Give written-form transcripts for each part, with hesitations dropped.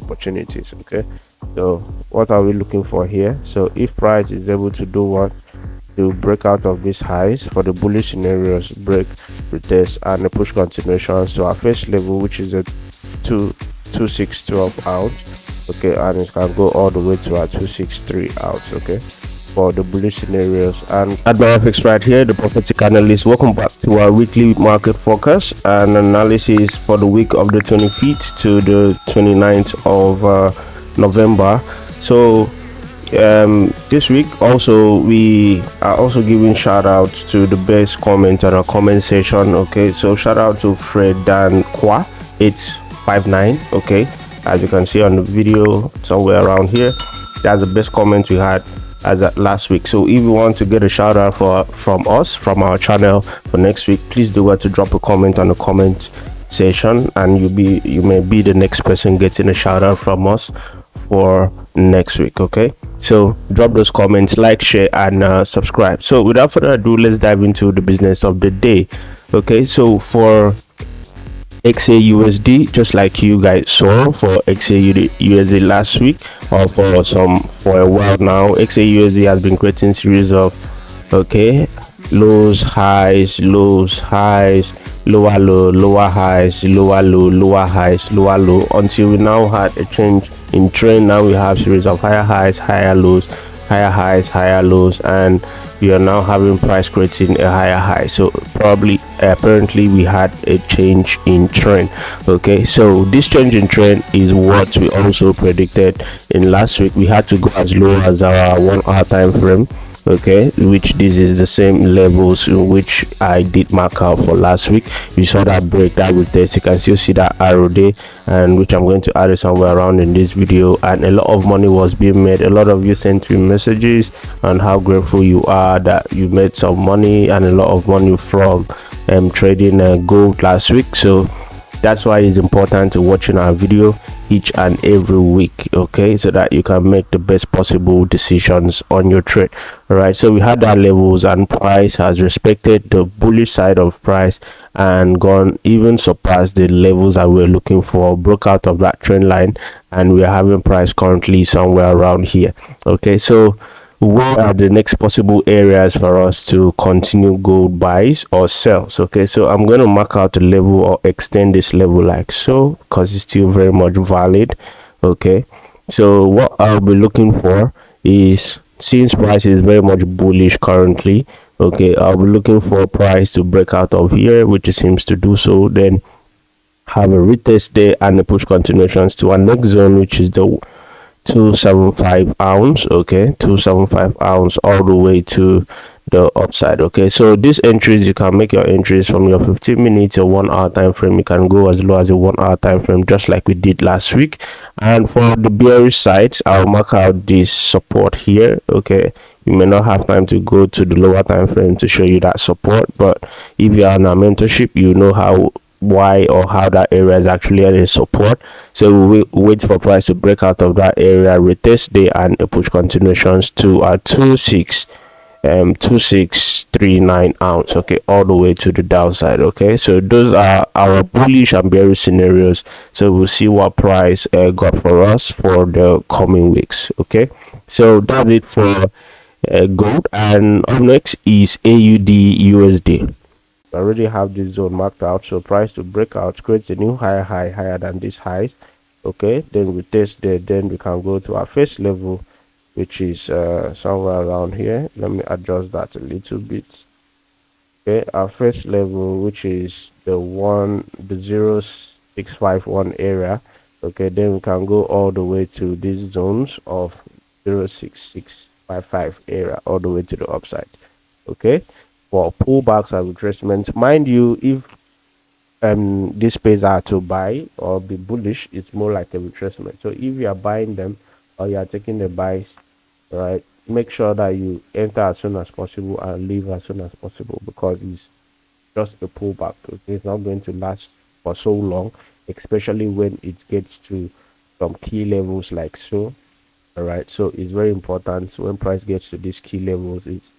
opportunities. Okay, so what are we looking for here? So if price is able to do what, to break out of these highs for the bullish scenarios, break, retest, and the push continuations to our first level, which is a 2612 out. Okay, and it can go all the way to our 263 out. Okay, for the bullish scenarios. And at my FX right here, the prophetic analyst. Welcome back to our weekly market focus and analysis for the week of the 25th to the 29th of November. So this week also we are also giving shout outs to the best comment on our comment section. Okay, so shout out to Fred Dan Kwa 859. Okay, as you can see on the video somewhere around here, that's the best comment we had as at last week. So if you want to get a shout out from us, from our channel for next week, please do what to drop a comment on the comment section, and you may be the next person getting a shout out from us for next week. Okay, so drop those comments, like, share, and subscribe. So without further ado, let's dive into the business of the day. Okay, so for XAUUSD, just like you guys saw for XAUUSD last week, or for a while now, XAUUSD has been creating series of lows, highs, lows, highs, lower low, lower highs, lower low, lower highs, lower low, until we now had a change in trend. Now we have series of higher highs, higher lows, higher highs, higher lows, and we are now having price creating a higher high. So apparently we had a change in trend. Okay, so this change in trend is what we also predicted in last week. We had to go as low as our 1 hour time frame. Okay, which this is the same levels in which I did mark out for last week. You saw that break, that retest. You can still see that arrow there, and which I'm going to add it somewhere around in this video. And a lot of money was being made. A lot of you sent me messages on how grateful you are that you made some money, and a lot of money from trading gold last week. So that's why it's important to watching our video each and every week, okay, so that you can make the best possible decisions on your trade. All right, so we had our levels, and price has respected the bullish side of price and gone even surpassed the levels that we're looking for, broke out of that trend line, and we're having price currently somewhere around here. Okay, so where are the next possible areas for us to continue gold buys or sells? Okay, so I'm going to mark out a level or extend this level like so, because it's still very much valid. Okay, so what I'll be looking for is, since price is very much bullish currently, okay, I'll be looking for price to break out of here, which it seems to do so, then have a retest there and a push continuations to our next zone, which is the 275 ounce. Okay, 275 ounce all the way to the upside. Okay, so these entries, you can make your entries from your 15 minutes or 1 hour time frame. You can go as low as a 1 hour time frame, just like we did last week. And for the bearish sides, I'll mark out this support here. Okay, you may not have time to go to the lower time frame to show you that support, but if you are in our mentorship, you know why or how that area is actually a support. So we wait for price to break out of that area, retest day, and push continuations to our 2639 ounce. Okay, all the way to the downside. Okay, so those are our bullish and bearish scenarios. So we'll see what price got for us for the coming weeks. Okay, so that's it for gold, and up next is AUD/USD. I already have this zone marked out, so price to break out, creates a new higher than this highs. Okay, then we test there, then we can go to our first level, which is somewhere around here. Let me adjust that a little bit. Okay, our first level, which is the 0651 area. Okay, then we can go all the way to these zones of 06655 area, all the way to the upside. Okay, for pullbacks and retracements, mind you, if these pairs are to buy or be bullish, it's more like a retracement. So if you are buying them or you are taking the buys, right, make sure that you enter as soon as possible and leave as soon as possible, because it's just a pullback. Okay, it's not going to last for so long, especially when it gets to some key levels like so. All right, so it's very important when price gets to these key levels, it's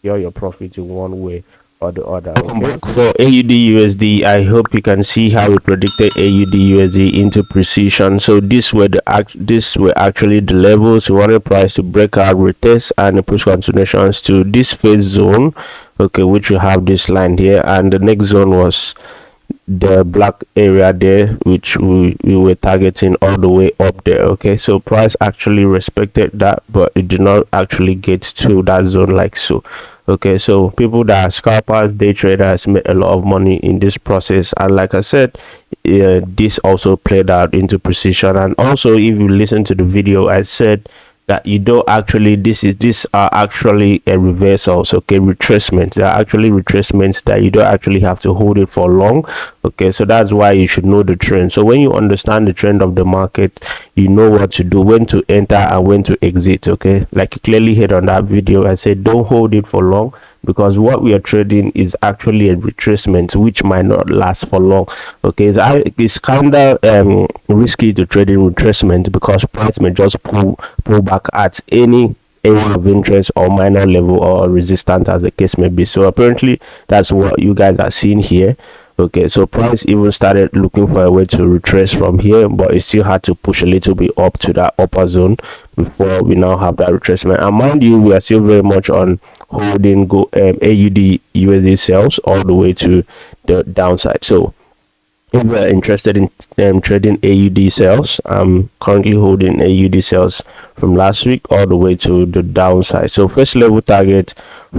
your profit in one way or the other. Okay, for AUD/USD, I hope you can see how we predicted AUD/USD into precision. So this were actually the levels we wanted price to break out, retest, and push continuations to this phase zone, okay, which we have this line here, and the next zone was the black area there, which we were targeting all the way up there. Okay, so price actually respected that, but it did not actually get to that zone like so. Okay, so people that are scalpers, day traders, made a lot of money in this process, and like I said, this also played out into precision. And also, if you listen to the video, I said that you don't actually, these are actually a reversals, okay, retracements. They are actually retracements that you don't actually have to hold it for long. Okay, so that's why you should know the trend. So when you understand the trend of the market, you know what to do, when to enter and when to exit. Okay, like you clearly heard on that video, I said don't hold it for long, because what we are trading is actually a retracement which might not last for long. Okay, it's kind of risky to trade in retracement, because price may just pull back at any area of interest or minor level or resistance, as the case may be. So apparently that's what you guys are seeing here. Okay, so price even started looking for a way to retrace from here, but it still had to push a little bit up to that upper zone before we now have that retracement. And mind you, we are still very much on holding AUD/USD sales all the way to the downside. So if we're interested in trading AUD sales, I'm currently holding AUD sales from last week all the way to the downside. So first level target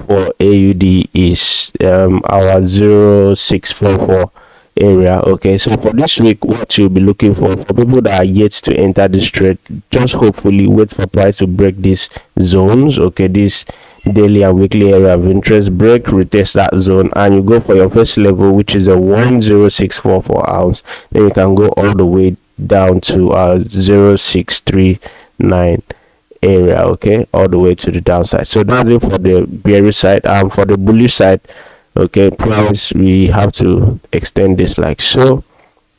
for AUD is our 0644 area. Okay, so for this week, what you'll be looking for people that are yet to enter this trade, just hopefully wait for price to break these zones. Okay, this daily and weekly area of interest, break, retest that zone, and you go for your first level, which is a 10644 ounce. Then you can go all the way down to 0639 area. Okay, all the way to the downside. So that's it for the bearish side. For the bullish side, okay, price, we have to extend this like so.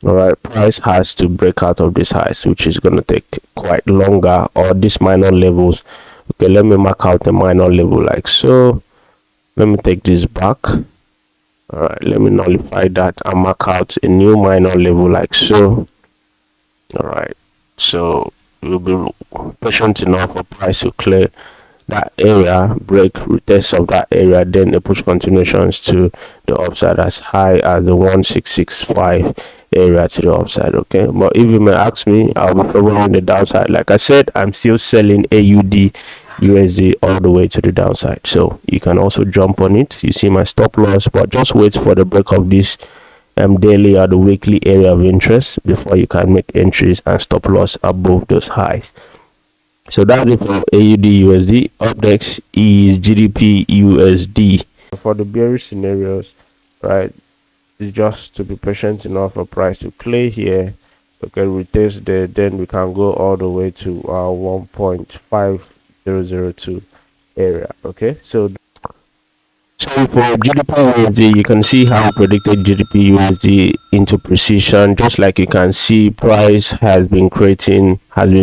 All right, price has to break out of this highs, which is going to take quite longer, or these minor levels. Okay, let me mark out the minor level like so. Let me take this back. All right, let me nullify that and mark out a new minor level like so. All right, so we'll be patient enough for price to clear that area, break, retest of that area, then a push continuations to the upside as high as the 1665 area to the upside. Okay, but if you may ask me, I'll be favoring the downside. Like I said, I'm still selling AUD/USD all the way to the downside, so you can also jump on it. You see my stop loss, but just wait for the break of this daily or the weekly area of interest before you can make entries and stop loss above those highs. So that's it for AUD/USD. Up next is GBP/USD. For the bearish scenarios, right, it's just to be patient enough for price to play here. Okay, retest there, then we can go all the way to 1.5002 area. Okay, so for GBP/USD, you can see how I predicted GBP/USD into precision. Just like you can see, price has been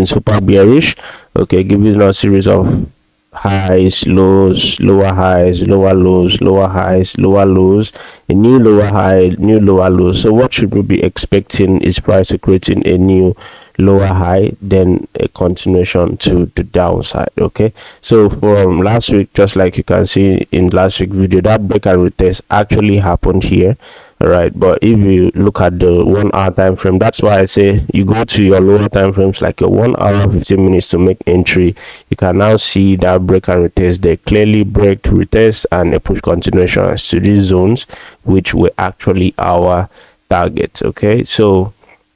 super bearish. Okay, giving us a series of highs, lows, lower highs, lower lows, lower highs, lower lows, a new lower high, new lower low. So what should we be expecting is price creating a new lower high, then a continuation to the downside. Okay, so from last week, just like you can see in last week video, that break and retest actually happened here. All right, but if you look at the 1 hour time frame, that's why I say you go to your lower time frames, like your 1 hour 15 minutes to make entry. You can now see that break and retest. They clearly break, retest, and a push continuation to these zones, which were actually our targets. Okay, so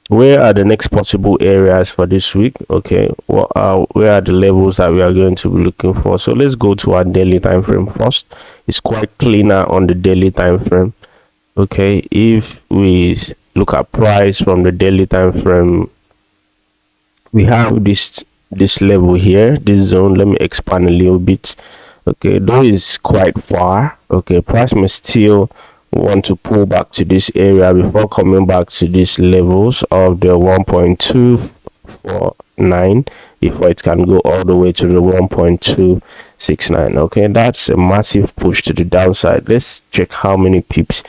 where are the next possible areas for this week? Okay, where are the levels that we are going to be looking for? So let's go to our daily time frame first. It's quite cleaner on the daily time frame. Okay, if we look at price from the daily time frame, we have this level here, this zone. Let me expand a little bit. Okay, though it's quite far. Okay, price may still want to pull back to this area before coming back to these levels of the 1.25 249 before it can go all the way to the 1.269. okay, that's a massive push to the downside. Let's check how many pips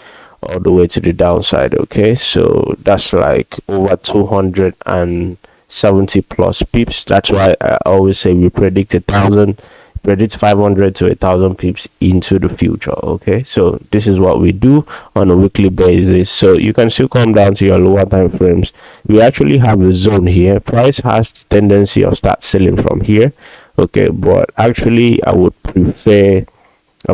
all the way to the downside. Okay, so that's like over 270 plus pips. That's why I always say we predict 500 to 1,000 pips into the future. Okay, so this is what we do on a weekly basis. So you can still come down to your lower time frames. We actually have a zone here. Price has tendency of start selling from here. Okay, but actually I would prefer a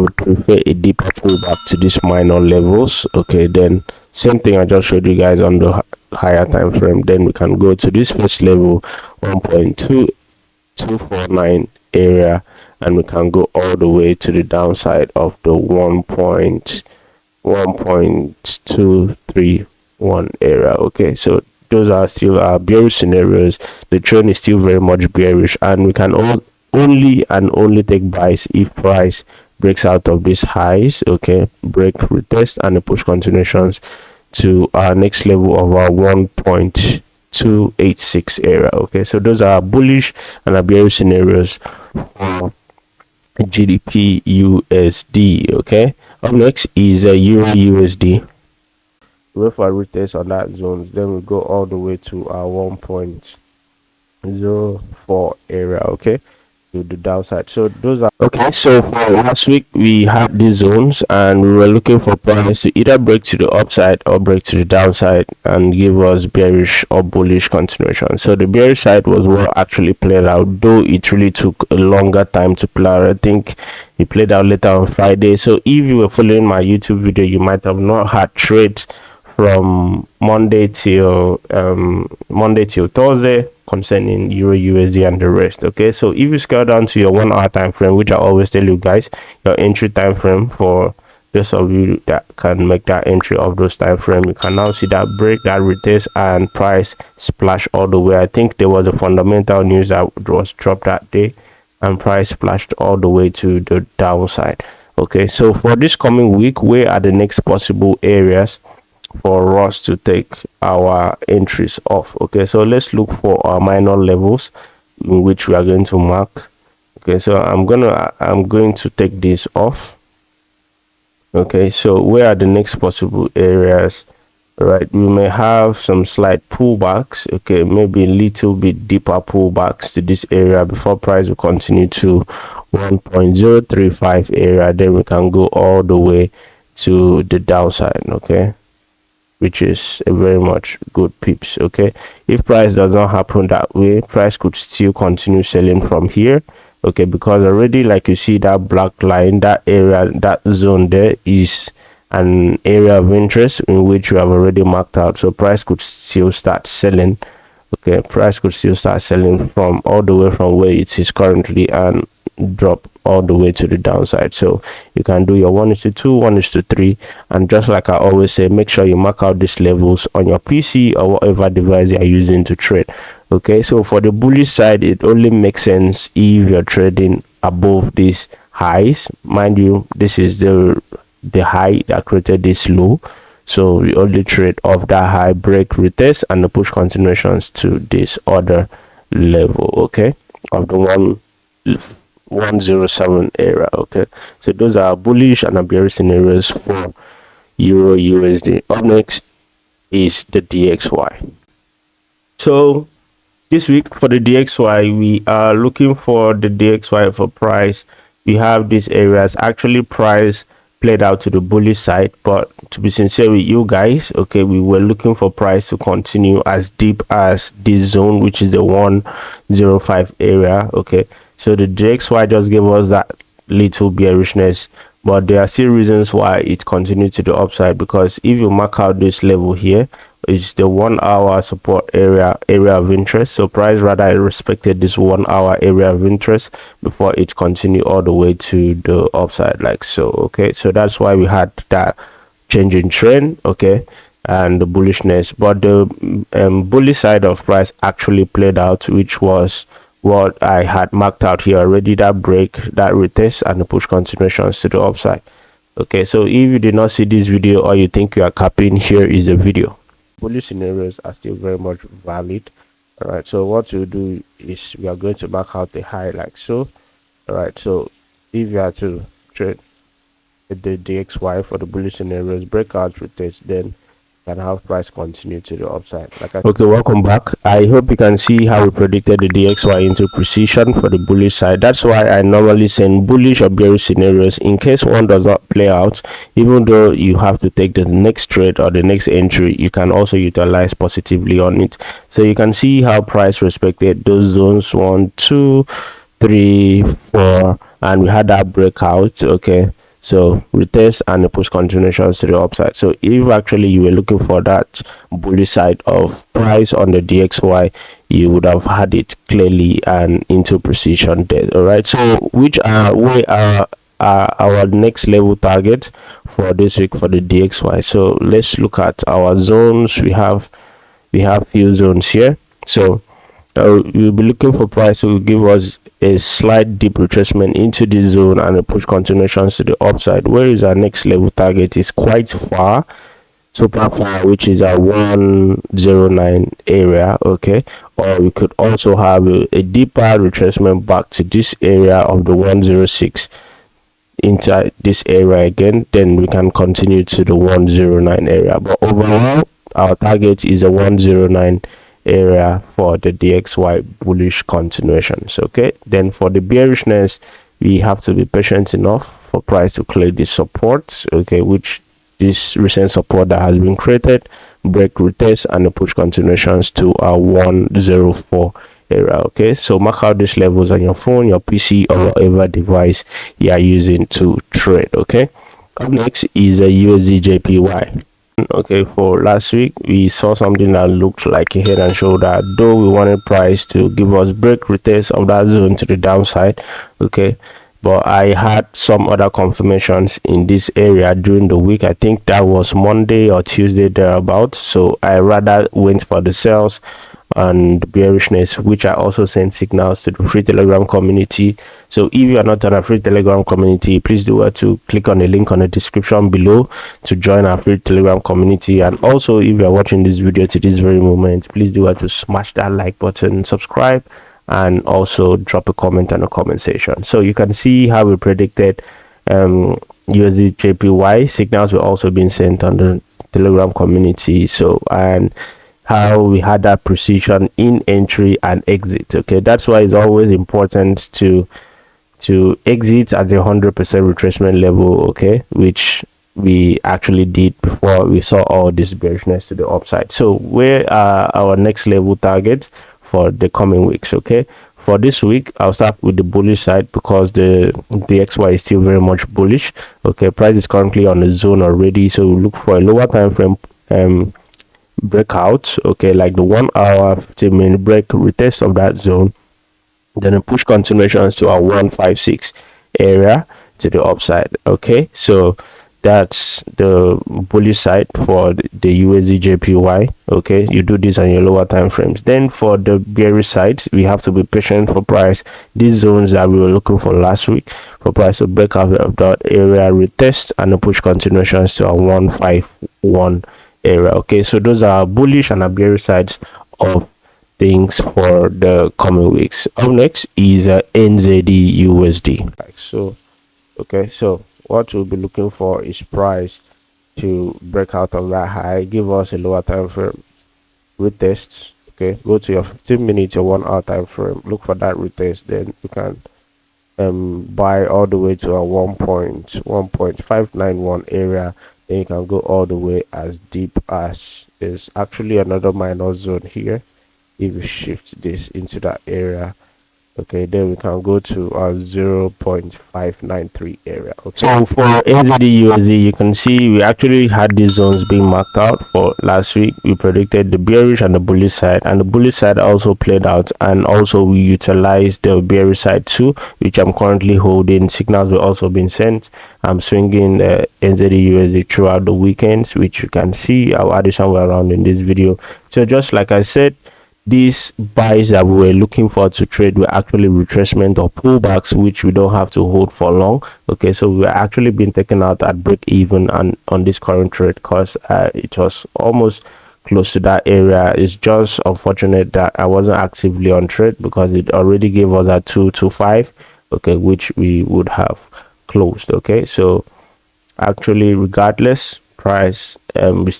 deeper pullback to these minor levels. Okay, then same thing I just showed you guys on the higher time frame. Then we can go to this first level, 1.2249 area, and we can go all the way to the downside of the 1.231 area. Okay, so those are still bearish scenarios. The trend is still very much bearish, and we can only take buys if price breaks out of these highs. Okay, break, retest, and the push continuations to our next level of our 1.286 area. Okay, so those are bullish and bearish scenarios for GDP USD. Okay, up next is a Euro USD. Wait for a retest on that zone, then we go all the way to our 1.04 area. Okay, to the downside. So those are okay. So for last week we had these zones, and we were looking for price to either break to the upside or break to the downside and give us bearish or bullish continuation. So the bearish side was what actually played out, though it really took a longer time to play out. I think it played out later on Friday. So if you were following my YouTube video, you might have not had trades from Monday till Thursday concerning Euro USD and the rest. Okay, so if you scale down to your 1 hour time frame, which I always tell you guys, your entry time frame for those of you that can make that entry of those time frame, you can now see that break, that retest, and price splash all the way. I think there was a fundamental news that was dropped that day, and price splashed all the way to the downside. Okay, so for this coming week, where are the next possible areas for us to take our entries off? Okay, so let's look for our minor levels in which we are going to mark. Okay, so I'm going to take this off. Okay, so where are the next possible areas? Right, we may have some slight pullbacks. Okay, maybe a little bit deeper pullbacks to this area before price will continue to 1.035 area. Then we can go all the way to the downside. Okay, which is a very much good pips. Okay, if price does not happen that way, price could still continue selling from here. Okay, because already, like you see that black line, that area, that zone there is an area of interest in which we have already marked out. So price could still start selling. Okay, price could still start selling from all the way from where it is currently and drop all the way to the downside. So you can do your 1:2, 1:3, and just like I always say, make sure you mark out these levels on your PC or whatever device you are using to trade. Okay, so for the bullish side, it only makes sense if you're trading above these highs. Mind you, this is the high that created this low, so we only trade off that high, break, retest, and the push continuations to this other level, okay, of the 107 area. Okay, so those are bullish and bearish scenarios for Euro USD. Up next is the DXY. So this week for the DXY, we are looking for the DXY for price. We have these areas. Actually, price played out to the bullish side, but to be sincere with you guys, okay, we were looking for price to continue as deep as this zone, which is the 105 area. Okay, so the DXY just gave us that little bearishness, but there are still reasons why it continued to the upside, because if you mark out this level here, it's the 1 hour support area of interest. So price rather respected this 1 hour area of interest before it continued all the way to the upside, like so. Okay, so that's why we had that change in trend, okay, and the bullishness. But the bullish side of price actually played out, which was what I had marked out here already, that break, that retest, and the push continuations to the upside. Okay, so if you did not see this video or you think you are capping, here is the video. Bullish scenarios are still very much valid, All right, so what we'll do is we are going to mark out the high like so. All right, so if you are to trade the DXY for the bullish scenarios, breakout retest, then can have price continue to the upside. Okay, welcome back. I hope you can see how we predicted the DXY into precision for the bullish side. That's why I normally send bullish or bearish scenarios in case one does not play out. Even though you have to take the next trade or the next entry, you can also utilize positively on it. So you can see how price respected those zones 1, 2, 3, 4, and we had that breakout. Okay, so retest and the push continuations to the upside. So if actually you were looking for that bullish side of price on the DXY, you would have had it clearly and into precision there. All right, so which are our next level target for this week for the DXY? So let's look at our zones. We have few zones here. So we'll be looking for price to give us a slight deep retracement into this zone and a push continuations to the upside. Where is our next level target? Is quite far, super far, which is our 109 area. Okay, or we could also have a deeper retracement back to this area of the 106 into this area again, then we can continue to the 109 area. But overall, our target is a 109 area for the DXY bullish continuations. Okay, then for the bearishness, we have to be patient enough for price to clear the support, okay, which this recent support that has been created, break retest and the push continuations to our 104 area. Okay, so mark out these levels on your phone, your PC, or whatever device you are using to trade. Okay, up next is a USDJPY. Okay, for last week we saw something that looked like a head and shoulder, though we wanted price to give us break retest of that zone to the downside. Okay, but I had some other confirmations in this area during the week. I think that was Monday or Tuesday thereabouts, so I rather went for the sales and bearishness, which I also sent signals to the free Telegram community. So if you are not on a free Telegram community, please do well to click on the link on the description below to join our free Telegram community. And also, if you are watching this video to this very moment, please do well to smash that like button, subscribe, and also drop a comment on the comment section. So you can see how we predicted USDJPY. Signals were also being sent on the Telegram community. So, and how we had that precision in entry and exit. Okay, that's why it's always important to exit at the 100% retracement level. Okay, which we actually did before we saw all this bearishness to the upside. So where are our next level targets for the coming weeks? Okay, for this week I'll start with the bullish side because the XY is still very much bullish. Okay, price is currently on the zone already, so we'll look for a lower time frame breakout, okay, like the 1 hour 15-minute break retest of that zone, then a push continuations to our 156 area to the upside. Okay, so that's the bullish side for the USDJPY. Okay, you do this on your lower time frames. Then for the bearish side, we have to be patient for price. These zones that we were looking for last week, for price to break out of that area retest and the push continuations to our 151 area. Okay, so those are bullish and bearish sides of things for the coming weeks. Up next is NZUSD. So okay, so what we'll be looking for is price to break out of that high, give us a lower time frame retest. Okay, go to your 15-minute or 1 hour time frame, look for that retest, then you can buy all the way to a 1.591 area. Then you can go all the way as deep as there's actually another minor zone here. If you shift this into that area, okay, then we can go to our 0.593 area. Okay, so for NZUSD, you can see we actually had these zones being marked out for last week. We predicted the bearish and the bullish side, and the bullish side also played out, and also we utilized the bearish side too, which I'm currently holding. Signals were also being sent. I'm swinging NZUSD throughout the weekends, which you can see. I'll add it somewhere around in this video. So just like I said, these buys that we were looking for to trade were actually retracement or pullbacks, which we don't have to hold for long. Okay, so we're actually being taken out at break even and on this current trade because it was almost close to that area. It's just unfortunate that I wasn't actively on trade because it already gave us a 225, okay, which we would have closed. Okay, so actually regardless price, we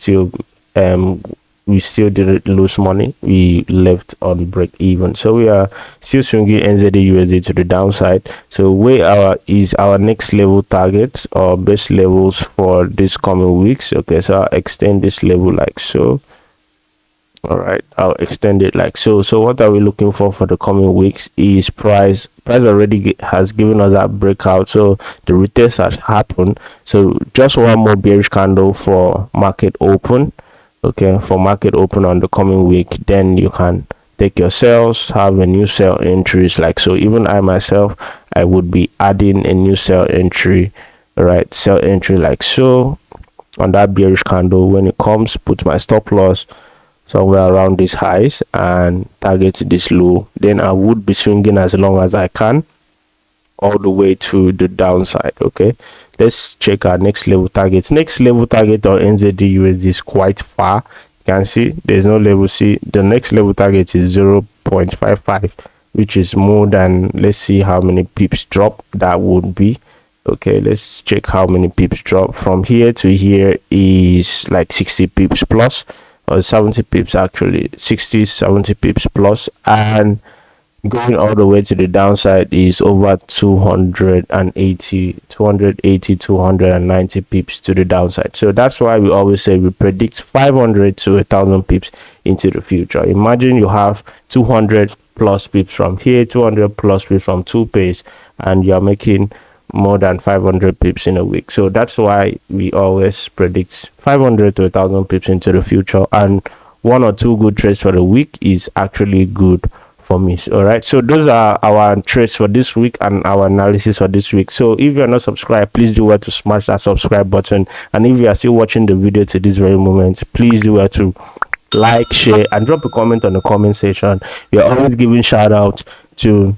still didn't lose money. We left on break even, so we are still swinging NZD/USD to the downside. So where is our next level targets or base levels for this coming weeks? Okay, so I'll extend this level like so. All right, I'll extend it like so. So what are we looking for the coming weeks is price already has given us that breakout, so the retest has happened. So just one more bearish candle for market open. Okay, for market open on the coming week, then you can take your sales, have a new sell entries like so. Even I myself, I would be adding a new sell entry. All right, sell entry like so on that bearish candle. When it comes, put my stop loss somewhere around these highs and target this low. Then I would be swinging as long as I can all the way to the downside. Okay, let's check our next level targets. Next level target on NZD/USD is quite far. You can see there's no level. See, the next level target is 0.55, which is more than, let's see how many pips drop that would be. Okay, let's check how many pips drop. From here to here is like 60 pips plus, or 70 pips actually, 60-70 pips plus, and going all the way to the downside is over 280 290 pips to the downside. So that's why we always say we predict 500 to 1,000 pips into the future. Imagine you have 200 plus pips from here, 200 plus pips from two pays, and you're making more than 500 pips in a week. So that's why we always predict 500 to 1,000 pips into the future, and one or two good trades for the week is actually good for me. All right, so those are our trades for this week and our analysis for this week. So if you're not subscribed, please do well to smash that subscribe button, and if you are still watching the video to this very moment, please do well to like, share, and drop a comment on the comment section. We are always giving shout out to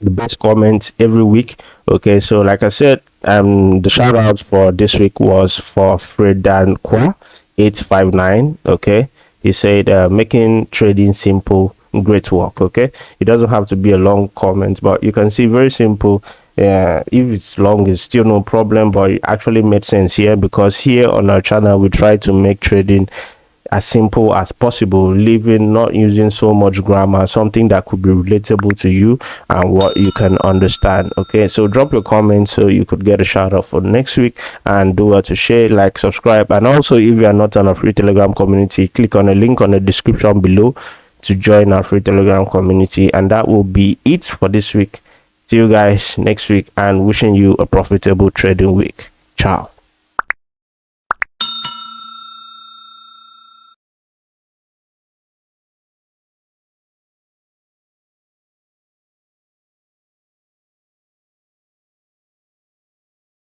the best comments every week. Okay, so like I said, the shout outs for this week was for Fredankwa 859. Okay, he said making trading simple, great work. Okay, it doesn't have to be a long comment, but you can see very simple. If it's long, it's still no problem, but it actually made sense here, because here on our channel we try to make trading as simple as possible, not using so much grammar, something that could be relatable to you and what you can understand. Okay, so drop your comments so you could get a shout out for next week, and do well to share, like, subscribe, and also if you are not on a free Telegram community, click on the link on the description below to join our free Telegram community. And that will be it for this week. See you guys next week, and wishing you a profitable trading week. Ciao.